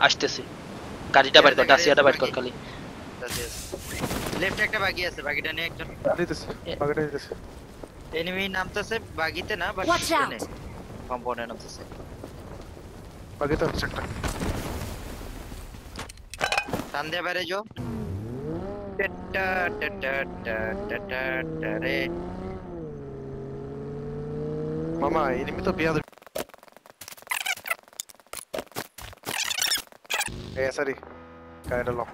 আসতেছি গাড়িটা বাইর কর ডাসিয়াটা বাইর কর খালি লেফট একটা বাকি আছে বাকিটা নিয়ে একজন দিতেছে বাকিটা দিতেছে এনিমি নামতেছে বাকিতে না বাট এখানে কম্পাউন্ডে নামতেছে বাকিটা হচ্ছে একটা টান দিয়ে বাইরে যাও রে মামা এনিমি তো বিয়া এ সরি গাড়িটা লক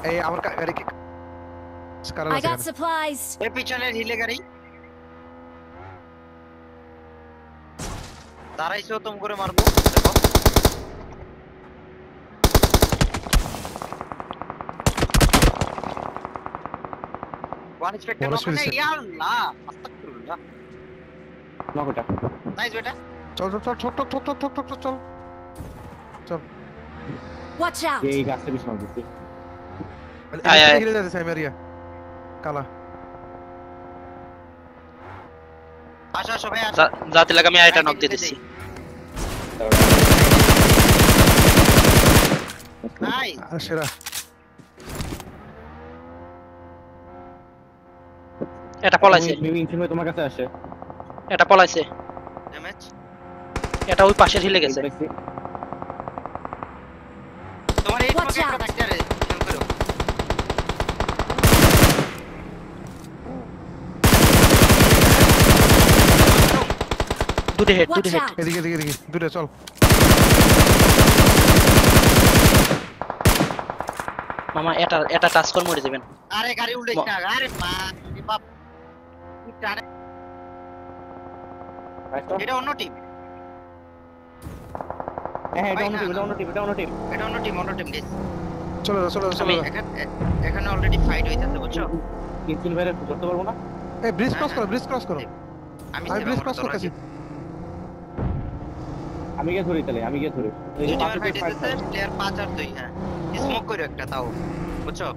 এই আমার গাড়ি কি স্কার I আছে got supplies. এই পিছনের হিলে গাড়ি দাঁড়াইছো তুমি করে মারবো দেখো ওয়ান স্পেক্টর ওখানে ইয়া আল্লাহ আস্তাগফিরুল্লাহ নকটা নাইস বেটা চল চল চল ঠক ঠক ঠক ঠক ঠক চল চল Watch out. এই গাছটা পিছনে দিচ্ছি আয় আয় হিলে যাচ্ছে এরিয়া কালা আশা সবাই যাতে লাগা আমি আইটা নক দিয়ে দিচ্ছি নাইস সেরা এটা পলাইছে মেবি ইনফিনিটি তোমার কাছে আসে এটা পলাইছে ড্যামেজ এটা ওই পাশে ঢিলে গেছে তোমার এই তোমাকে একটা থাকতে রে খেল করো দুটো হেড Watch out. এদিকে এদিকে এদিকে দূরে চল মামা এটা টাচ করে মরে যাবেন আরে গাড়ি উল্টে না আরে বাপ এটা অন্য টিম হ্যাঁ এটা অন্য টিম এটা অন্য টিম গাইস চলো চলো চলো এখানে অলরেডি ফাইট হইতাছে বুঝছো ইনফিনিটি বাইরে করতে পারবো না এই ব্রিজ ক্রস করো আমি ব্রিজ ক্রস করতেছি আমি গিয়ে ধরি তাহলে আমি গিয়ে ধরি এই যে টিমের ফাইট হইতাছে প্লেয়ার 5 আর 2 হ্যাঁ স্মোক করো একটা তাও বুঝছো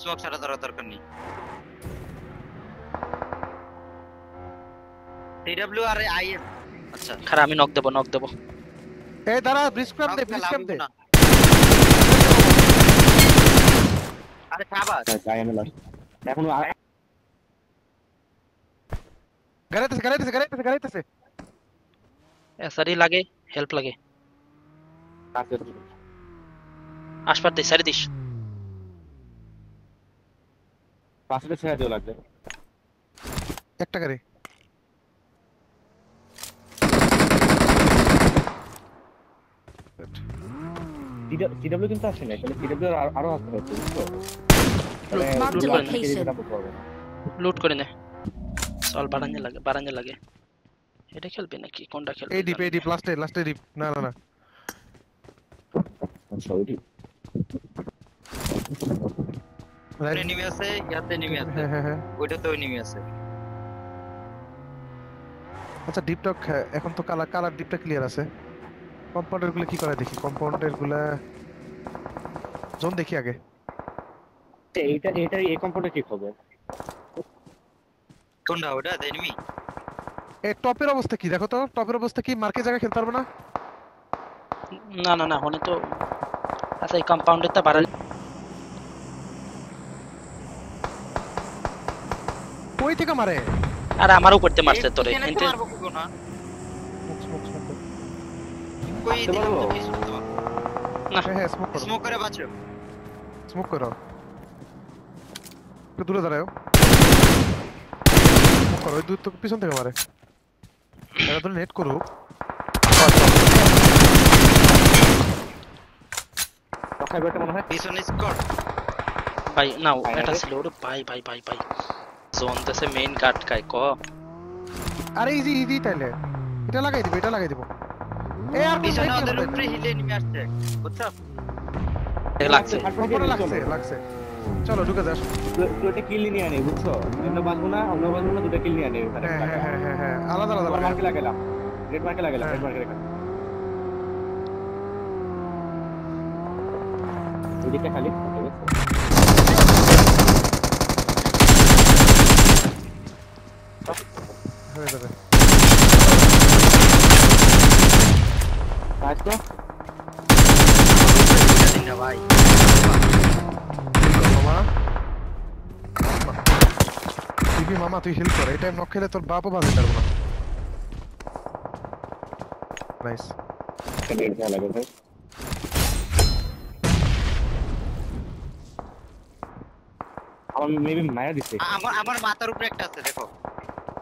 স্মোক ছাড়া দরকার নেই টিডব্লিউ আর আইএস আচ্ছা খারাপ আমি নক দেব এই দাঁড়া ব্রিজ ক্র্যাপ দে আরে শাবাশ যাই আমি লাস্ট এখন গাড়িতেছে এসআরই লাগে হেল্প লাগে আসপার দে সারি দিস পাশে ছেড়ে দিও লাগবে একটা গাড়ি সিডব্লিউ কিন্তু আসে না তাহলে সিডব্লিউ আরো আসতে হচ্ছে লুট করে নে চল বারাঞ্জে লাগে এটা খেলবে নাকি কোনটা খেলবে এই ডিপ লাস্টে ডিপ না সরি এনিমি আছে ইয়াতে এনিমি আছে হ্যাঁ ওইটাতেও এনিমি আছে আচ্ছা ডিপ টক এখন তো কালার ডিপটা ক্লিয়ার আছে কম্পাউন্ডার গুলো কি করে দেখি কম্পাউন্ডার গুলা জোন দেখি আগে এইটা এই কম্পাউন্ডে ঠিক হবে কোনটা ওটা এনিমি এই টপের অবস্থা কি দেখো তো টপের অবস্থা কি মার্কে জায়গা খেলতে পারবো না না হনে তো আচ্ছা এই কম্পাউন্ডের তা বাড়া কই থেকে মারে আরে আমার উপর তে মারছে তোরে এনতে মারবো কি কোনা কই দিকে তো কিছু তো না হ্যাঁ স্মোক করে বাঁচো স্মোক করো একটু দূরে দাঁড়াও স্মোক করো দুই তো পিছন থেকে মারে এরা তো নেট করুক কোথায় বেটা মনে হয় পিছন স্কট ভাই নাও এটা ছিল ওরে ভাই জোন দেশে মেইন কাট কাই ক আরে ইজি তাইলে এটা লাগাই দিব এ আর পিছনে ওদের উপরে হিলে নেমে আসছে বুঝছো লাগছে লাগছে চলো ঢুকে যাস তুই এটা কিল নিয়ে আনে বুঝছো আমরা বাঁচবো না দুটো কিল নিয়ে আনে হ্যাঁ আলাদা মার্কে লাগালাম রেড মার্কে লাগালাম এদিকে খালি হয়ে যাবে আজ তো দিন না ভাই মামা টিভি মামা তুই হেল্প কর এই টাইম নক খেলে তোর বাপও বাজে পারবো না নাইস ভালো লাগে ভাই আমার মেবি মায়া দিছে আমার মাথার উপরে একটা আছে দেখো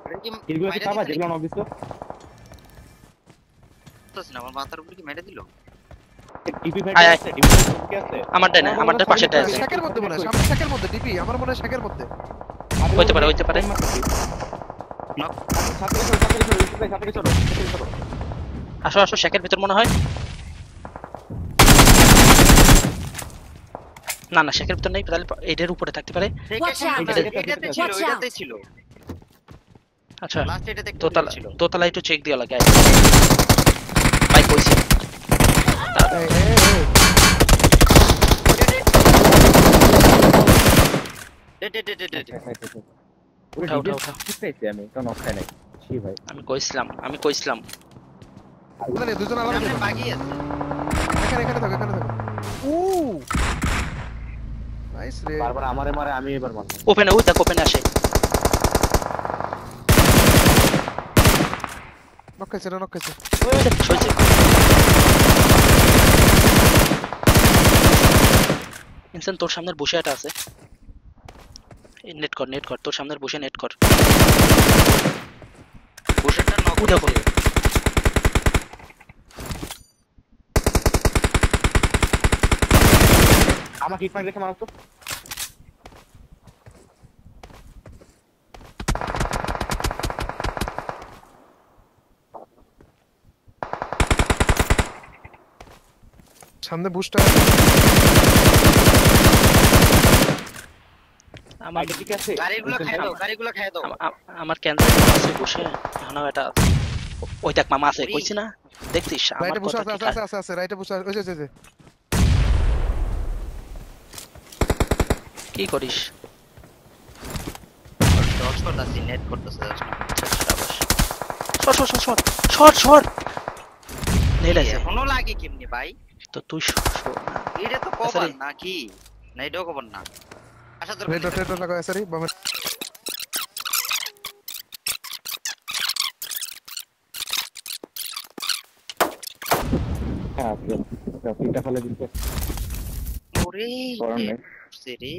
এটা কি এগুলো কি পাবা যেগুলো নক দিছো তো না আমার মাথার উপরে কি মেরে দিল টিপি ফাইট আয়, আয়। আছে টিপি ফাইট কি আছে আমারটা না আমারটার পাশেটা আছে শেকের মধ্যে মনে হয় সামনে শেকের মধ্যে টিভি আমার মনে হয় শেকের মধ্যে হইতে পারে সাথে চলো আসো আসো শেকের ভিতর মনে হয় না না শেকের ভিতর নেই তাহলে এটার উপরে থাকতে পারে Watch out! এটাতে ছিল Watch out! এটাতে ছিল আচ্ছা লাস্ট এটাতে একটা দোতলা ছিল দোতলা একটু চেক দিও লাগে ভাই কইছি এই, এই, এই, উঠা, উঠা, উঠা। আমি তো নক খাই নাই ছি ভাই আমি কইছিলাম দুজনে দুজন আলাদা সামনে দুজন। বাগি আছে এখানে থাকো ও নাইস রে বারবার আমারে মারে আমি এবার মারব ওপেনে ওই দেখ ওপেনে আসে নক খাইছে হইছে ইনসান তোর সামনের বসে এটা আছে নেট কর তোর সামনের বসে নেট কর বসেরটা নক উঠা পড়ে আমাকে হিট রেখে মারো তো সামনে বুস্টার আমার বাইরে ঠিক আছে গাড়িগুলো খাই দাও আমার ক্যান্সার আছে বসে এখনো এটা ওই দেখ মামা আছে কইছি না দেখছিস আমার রাইটে বসে কথা আছে আছে রাইটে বসে ওই যে কি করিস ডজ করতেছি নেট করতেছে শর্ট নেল আছে এখনো লাগে কেমনি ভাই তো তুই এটা তো কভার না কি না এটাও কভার না আশা দরকার নেই। রেড লাগা সরি বামে হ্যাঁ তিনটা ফেলে দিতে ওরে করার নেই রে